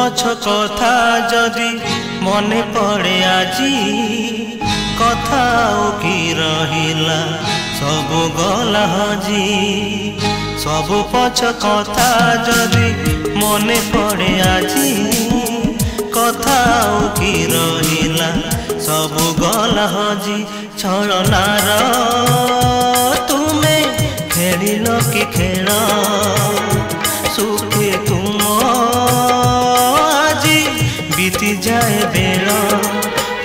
पछ कथा जदि मने पड़े आजी कथा कि रहिला सब गला हजी सब पछ कथा जदि मने पड़े आजी कथा कि रहिला सब गला हजी छलनार तुमे खेलिल कि खेल सुखे तुम आज बीती जाए बेल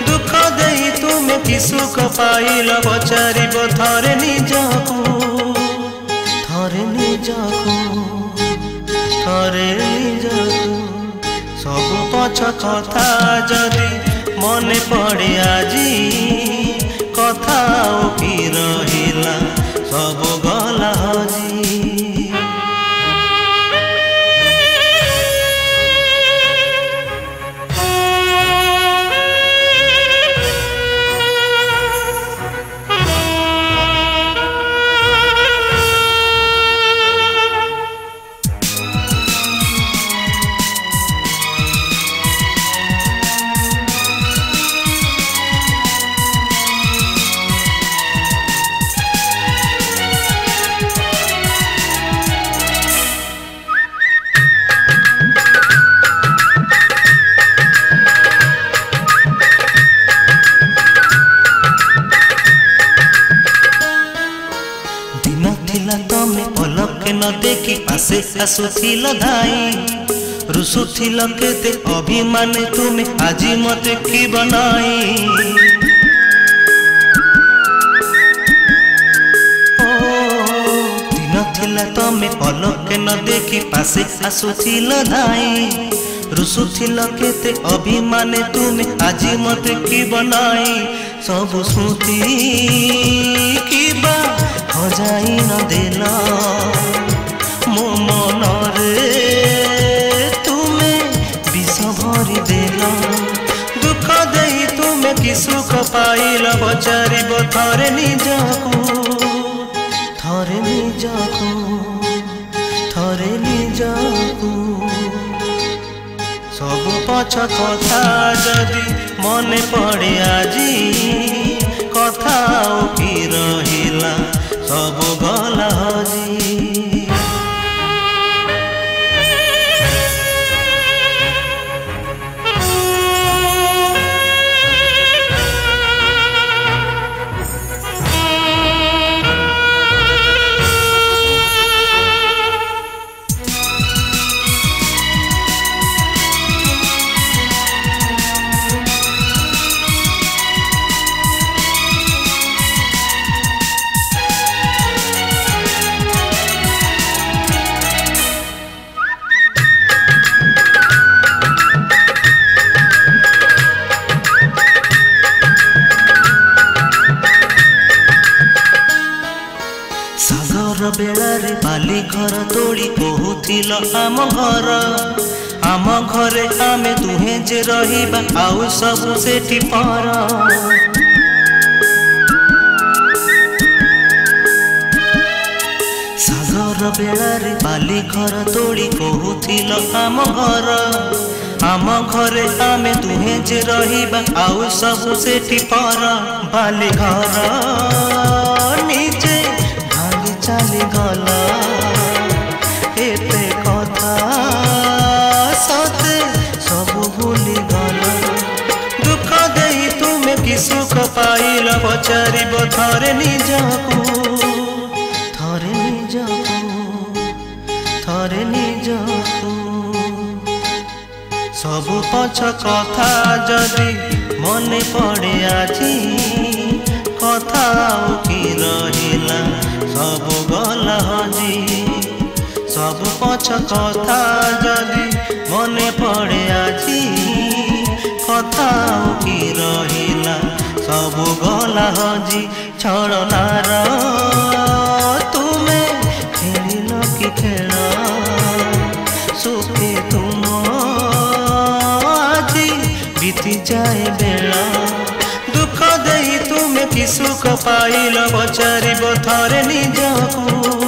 दुख दे तुमे कि सुख पाइल पचारिब थरे निजकू सब पछ कथा जदि मने पड़े आजी कथा कि रहिला सब गला हजी तमे पलक न देखी पासे आसुथिल धाई रुसुथिल केते अभिमान तुमे आजी मते कि बनाई दिन थिला तमे पलक न देखी पासे आसुथिल धाई रुसुथिल केते अभिमान तुमे आजी मते कि बनाई सब स्मृति किबा हजाई न देल मो मन तुमे विष भरी देल दुख दे तुमे कि सुख पाइल पचारिब थरे निजकू सब पछ कथा जदि मने पड़े आजी कथा कि रहिला सब गला हजी सागर बेलारे बाली घर तोड़ी कहूथिल आम घरे आमे दुहे जे रहिबा आउ सब सेठी पर सागर बेलारे बाली घर तोड़ी कहूथिल आम घरे आमे दुहे जे रहिबा आउ सब सेठी पर बाली घर निजे चली गला एते कथा सते सब भूली गला दुख दे तुमे कि सुख पाइल पचारिब थरे निजकू सब पछ कथा जदि मने पड़े आजी कथा कि रहिला सब गला हजी सब पछ कथा जदि मने पड़े आजी कथा कि रहिला सब गला हजी छलनार तुमे खेलिल कि खेल सुखे तुम आज बीती जाए बेला दुख दे तुमे कि सुख पाइल पचारिब थरे निजकू।